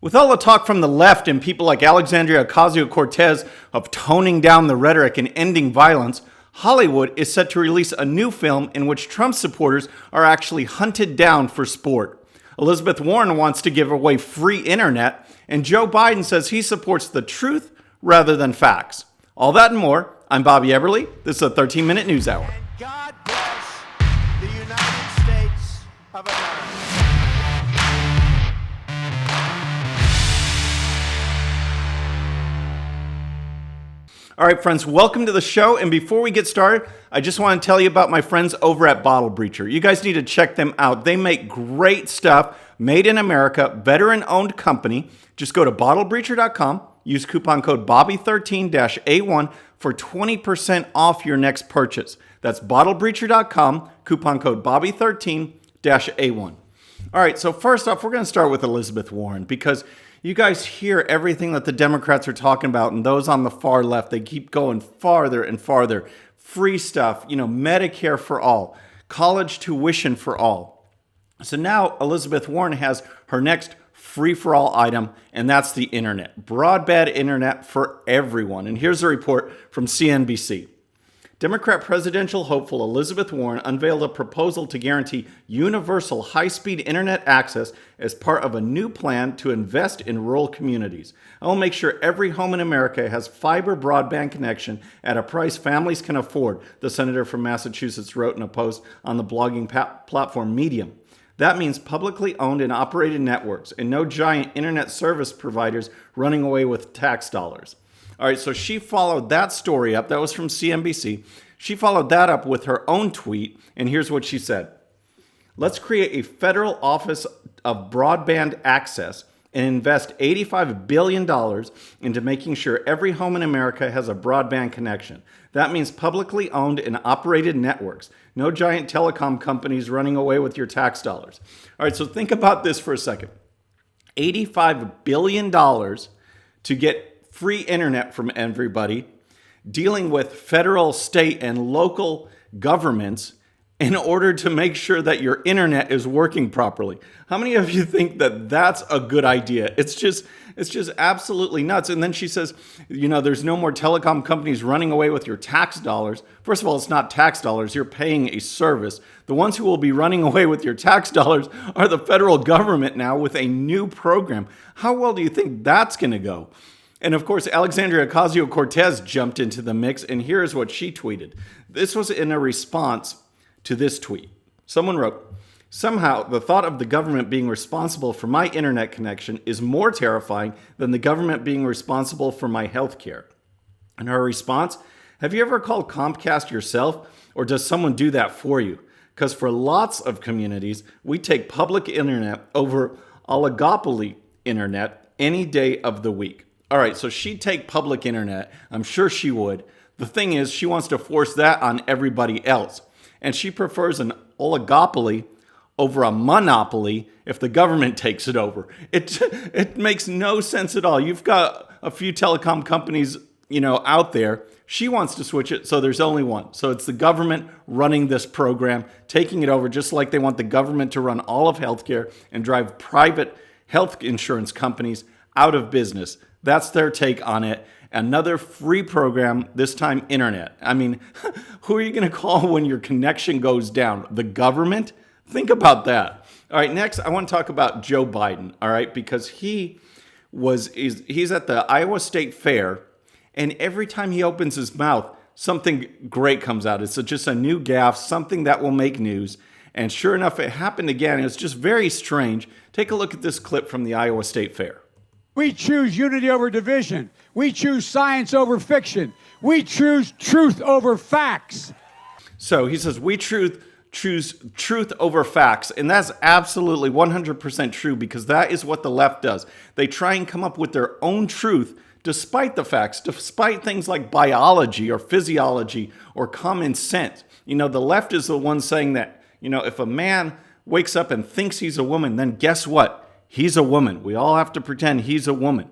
With all the talk from the left and people like Alexandria Ocasio-Cortez of toning down the rhetoric and ending violence, Hollywood is set to release a new film in which Trump supporters are actually hunted down for sport. Elizabeth Warren wants to give away free internet, and Joe Biden says he supports the truth rather than facts. All that and more. I'm Bobby Eberle. This is a 13-minute news hour. And God bless the United States of America. All right, friends, welcome to the show. And before we get started, I just want to tell you about my friends over at Bottle Breacher. You guys need to check them out. They make great stuff, made in America, veteran-owned company. Just go to bottlebreacher.com, use coupon code BOBBY13-A1 for 20% off your next purchase. That's bottlebreacher.com, coupon code BOBBY13-A1. All right, so first off, we're going to start with Elizabeth Warren because you guys hear everything that the Democrats are talking about, and those on the far left, they keep going farther and farther. Free stuff, Medicare for all, college tuition for all. So now Elizabeth Warren has her next free-for-all item, and that's the internet. Broadband internet for everyone. And here's a report from CNBC. Democrat presidential hopeful Elizabeth Warren unveiled a proposal to guarantee universal high-speed internet access as part of a new plan to invest in rural communities. I will make sure every home in America has fiber broadband connection at a price families can afford, the senator from Massachusetts wrote in a post on the blogging platform Medium. That means publicly owned and operated networks and no giant internet service providers running away with tax dollars. All right, so she followed that story up. That was from CNBC. She followed that up with her own tweet, and here's what she said. Let's create a federal office of broadband access and invest $85 billion into making sure every home in America has a broadband connection. That means publicly owned and operated networks. No giant telecom companies running away with your tax dollars. All right, so think about this for a second. $85 billion to get free internet from everybody, dealing with federal, state, and local governments in order to make sure that your internet is working properly. How many of you think that that's a good idea? It's just absolutely nuts. And then she says, there's no more telecom companies running away with your tax dollars. First of all, it's not tax dollars. You're paying a service. The ones who will be running away with your tax dollars are the federal government now with a new program. How well do you think that's going to go? And of course, Alexandria Ocasio-Cortez jumped into the mix, and here's what she tweeted. This was in a response to this tweet. Someone wrote, somehow the thought of the government being responsible for my internet connection is more terrifying than the government being responsible for my health care. And her response, have you ever called Comcast yourself, or does someone do that for you? Because for lots of communities, we take public internet over oligopoly internet any day of the week. All right, so she'd take public internet. I'm sure she would. The thing is, she wants to force that on everybody else. And she prefers an oligopoly over a monopoly if the government takes it over. It makes no sense at all. You've got a few telecom companies, out there. She wants to switch it, so there's only one. So it's the government running this program, taking it over, just like they want the government to run all of healthcare and drive private health insurance companies out of business. That's their take on it. Another free program, this time internet. I mean, who are you going to call when your connection goes down? The government? Think about that. All right, next I want to talk about Joe Biden, all right, because he's at the Iowa State Fair, and every time he opens his mouth, something great comes out. It's just a new gaffe, something that will make news. And sure enough, it happened again. It's just very strange. Take a look at this clip from the Iowa State Fair. We choose unity over division. We choose science over fiction. We choose truth over facts. So he says, we choose truth over facts. And that's absolutely 100% true, because that is what the left does. They try and come up with their own truth despite the facts, despite things like biology or physiology or common sense. The left is the one saying that, if a man wakes up and thinks he's a woman, then guess what? He's a woman. We all have to pretend he's a woman.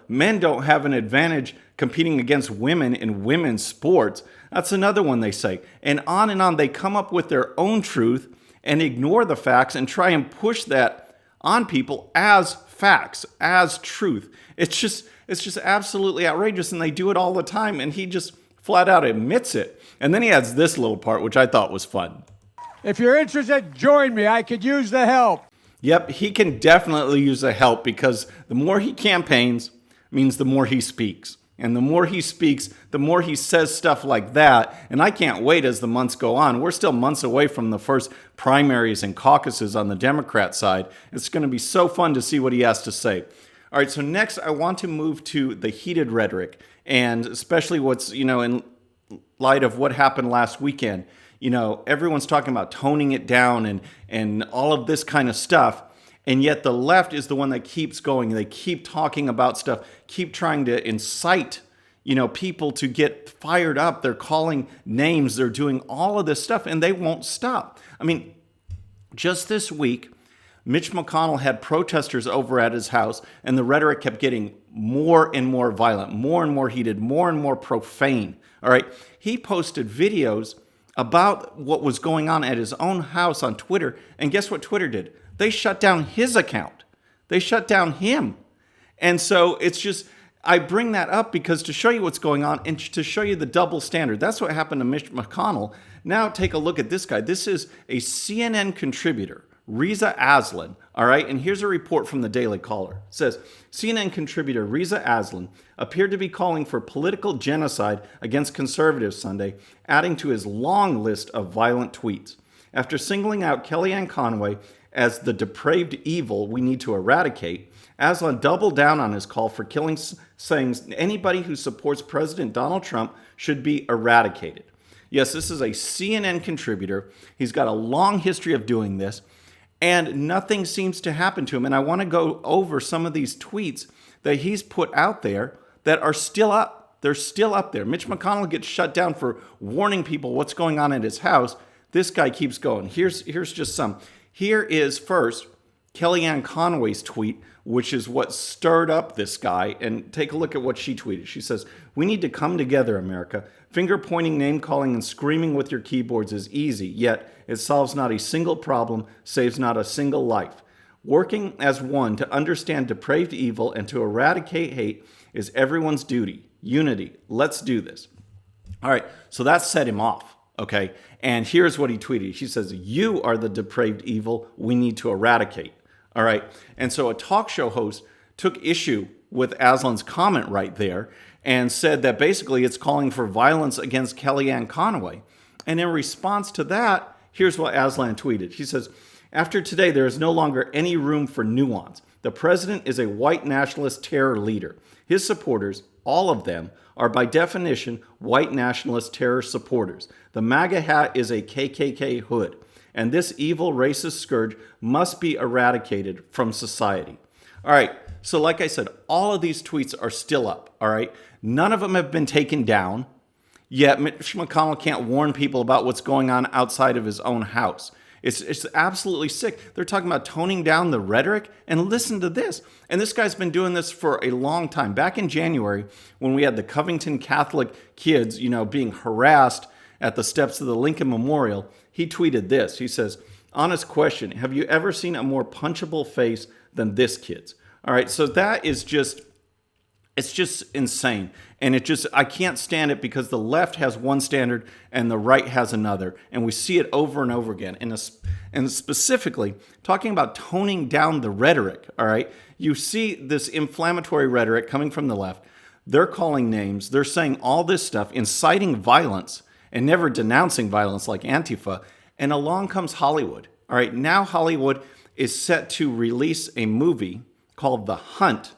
Men don't have an advantage competing against women in women's sports. That's another one they say. And on. They come up with their own truth and ignore the facts and try and push that on people as facts as truth. It's just absolutely outrageous, and they do it all the time, and he just flat out admits it. And then he adds this little part, which I thought was fun. If you're interested, join me. I could use the help. Yep, he can definitely use the help, because the more he campaigns means the more he speaks. And the more he speaks, the more he says stuff like that. And I can't wait as the months go on. We're still months away from the first primaries and caucuses on the Democrat side. It's going to be so fun to see what he has to say. All right, so next I want to move to the heated rhetoric, and especially what's, in light of what happened last weekend. Everyone's talking about toning it down and all of this kind of stuff. And yet the left is the one that keeps going. They keep talking about stuff, keep trying to incite, people to get fired up. They're calling names. They're doing all of this stuff, and they won't stop. I mean, just this week, Mitch McConnell had protesters over at his house, and the rhetoric kept getting more and more violent, more and more heated, more and more profane. All right. He posted videos about what was going on at his own house on Twitter. And guess what Twitter did? They shut down his account. They shut down him. And so it's just, I bring that up because to show you what's going on and to show you the double standard. That's what happened to Mitch McConnell. Now take a look at this guy. This is a CNN contributor, Reza Aslan. All right. And here's a report from the Daily Caller. It says, CNN contributor Reza Aslan appeared to be calling for political genocide against conservatives Sunday, adding to his long list of violent tweets. After singling out Kellyanne Conway as the depraved evil we need to eradicate, Aslan doubled down on his call for killing, saying anybody who supports President Donald Trump should be eradicated. Yes, this is a CNN contributor. He's got a long history of doing this, and nothing seems to happen to him. And I want to go over some of these tweets that he's put out there that are still up. They're still up there. Mitch McConnell gets shut down for warning people what's going on at his house. This guy keeps going. Here's just some. Here is first Kellyanne Conway's tweet, which is what stirred up this guy. And take a look at what she tweeted. She says, "We need to come together, America. Finger pointing, name calling, and screaming with your keyboards is easy, yet it solves not a single problem, saves not a single life. Working as one to understand depraved evil and to eradicate hate is everyone's duty. Unity. Let's do this." All right, so that set him off, okay? And here's what he tweeted. She says, "You are the depraved evil we need to eradicate." All right, and so a talk show host took issue with Aslan's comment right there and said that basically it's calling for violence against Kellyanne Conway. And in response to that, here's what Aslan tweeted. She says, "After today, there is no longer any room for nuance. The president is a white nationalist terror leader. His supporters, all of them, are by definition white nationalist terror supporters. The MAGA hat is a KKK hood, and this evil racist scourge must be eradicated from society." All right, so like I said, all of these tweets are still up, all right? None of them have been taken down, yet Mitch McConnell can't warn people about what's going on outside of his own house. It's absolutely sick. They're talking about toning down the rhetoric, and listen to this. And this guy's been doing this for a long time. Back in January, when we had the Covington Catholic kids, being harassed at the steps of the Lincoln Memorial, he tweeted this. He says, "Honest question, have you ever seen a more punchable face than this kid's?" All right, so that is just, it's just insane. And I can't stand it because the left has one standard and the right has another. And we see it over and over again. And specifically, talking about toning down the rhetoric, all right? You see this inflammatory rhetoric coming from the left. They're calling names. They're saying all this stuff, inciting violence and never denouncing violence like Antifa. And along comes Hollywood. All right, now Hollywood is set to release a movie called The Hunt.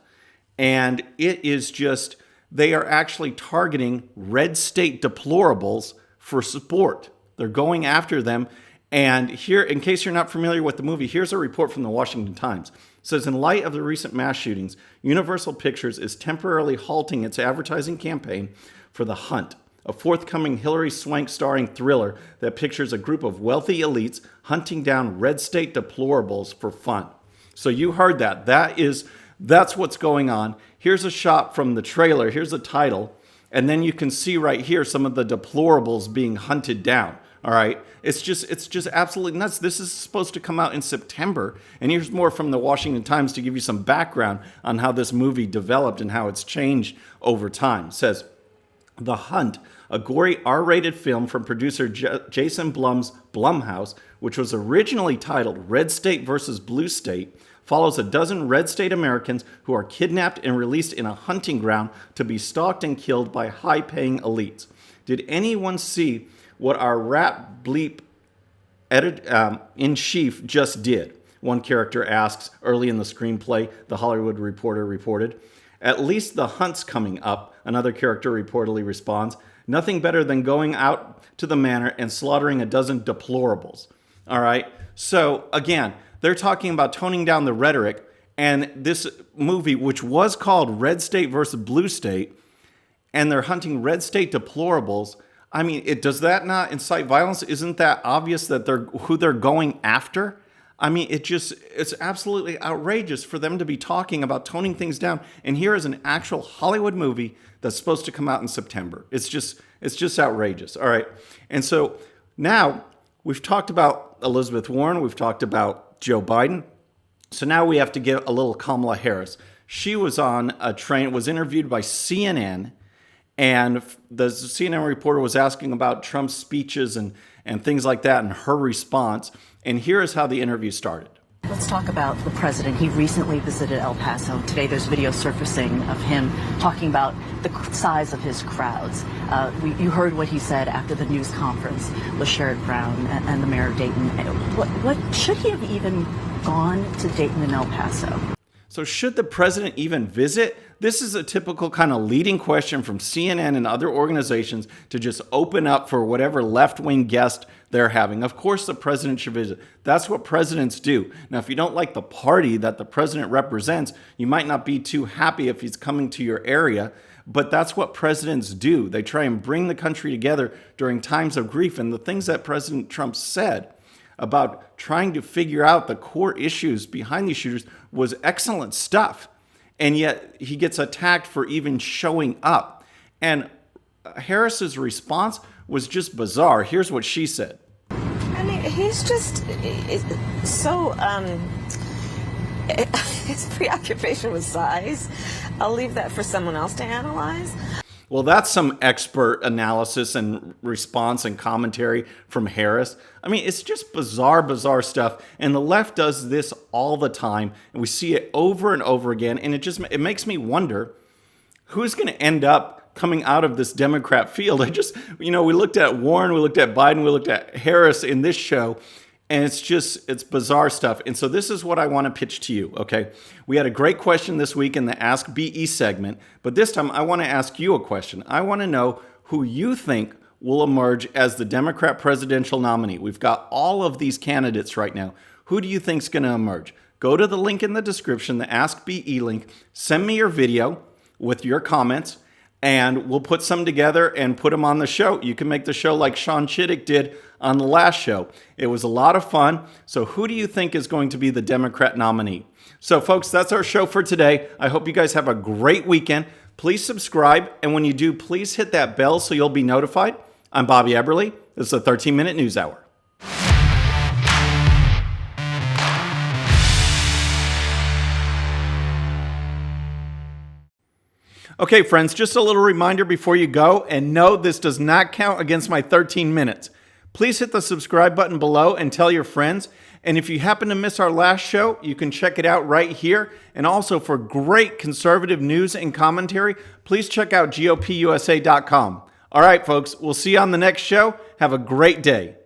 And it is just, they are actually targeting red state deplorables for support. They're going after them. And here, in case you're not familiar with the movie, here's a report from the Washington Times. It says, in light of the recent mass shootings, Universal Pictures is temporarily halting its advertising campaign for The Hunt, a forthcoming Hilary Swank starring thriller that pictures a group of wealthy elites hunting down red state deplorables for fun. So you heard that. That's what's going on. Here's a shot from the trailer. Here's the title. And then you can see right here some of the deplorables being hunted down. All right. It's just absolutely nuts. This is supposed to come out in September. And here's more from the Washington Times to give you some background on how this movie developed and how it's changed over time. It says, The Hunt, a gory R-rated film from producer Jason Blum's Blumhouse, which was originally titled Red State versus Blue State, follows a dozen red state Americans who are kidnapped and released in a hunting ground to be stalked and killed by high-paying elites. Did anyone see what our rat bleep in-chief just did? One character asks early in the screenplay, The Hollywood Reporter reported. At least the hunt's coming up, another character reportedly responds. Nothing better than going out to the manor and slaughtering a dozen deplorables. All right. So again, they're talking about toning down the rhetoric, and this movie, which was called Red State versus Blue State, and they're hunting red state deplorables. I mean, does that not incite violence? Isn't that obvious that who they're going after? I mean, it's absolutely outrageous for them to be talking about toning things down. And here is an actual Hollywood movie that's supposed to come out in September. It's just outrageous. All right. And so now we've talked about Elizabeth Warren. We've talked about Joe Biden. So now we have to get a little Kamala Harris. She was on a train, was interviewed by CNN. And the CNN reporter was asking about Trump's speeches and things like that and her response. And here is how the interview started. Let's talk about the president. He recently visited El Paso. Today there's video surfacing of him talking about the size of his crowds. You heard what he said after the news conference with Sherrod Brown and the mayor of Dayton. What should he have even gone to Dayton and El Paso? So should the president even visit? This is a typical kind of leading question from CNN and other organizations to just open up for whatever left-wing guest they're having. Of course, the president should visit. That's what presidents do. Now, if you don't like the party that the president represents, you might not be too happy if he's coming to your area, but that's what presidents do. They try and bring the country together during times of grief. And the things that President Trump said about trying to figure out the core issues behind these shooters was excellent stuff. And yet he gets attacked for even showing up. And Harris's response was just bizarre. Here's what she said. I mean, he's just so, his preoccupation with size. I'll leave that for someone else to analyze. Well, that's some expert analysis and response and commentary from Harris. I mean, it's just bizarre stuff. And the left does this all the time. And we see it over and over again. And it makes me wonder who's going to end up coming out of this Democrat field. We looked at Warren, we looked at Biden, we looked at Harris in this show. And it's bizarre stuff. And so this is what I want to pitch to you, okay? We had a great question this week in the Ask BE segment, but this time I want to ask you a question. I want to know who you think will emerge as the Democrat presidential nominee. We've got all of these candidates right now. Who do you think is going to emerge? Go to the link in the description, the Ask BE link. Send me your video with your comments, and we'll put some together and put them on the show. You can make the show like Sean Chittick did on the last show. It was a lot of fun. So who do you think is going to be the Democrat nominee? So folks, that's our show for today. I hope you guys have a great weekend. Please subscribe. And when you do, please hit that bell so you'll be notified. I'm Bobby Eberle. This is the 13-Minute News Hour. Okay, friends, just a little reminder before you go, and no, this does not count against my 13 minutes. Please hit the subscribe button below and tell your friends. And if you happen to miss our last show, you can check it out right here. And also for great conservative news and commentary, please check out GOPUSA.com. All right, folks, we'll see you on the next show. Have a great day.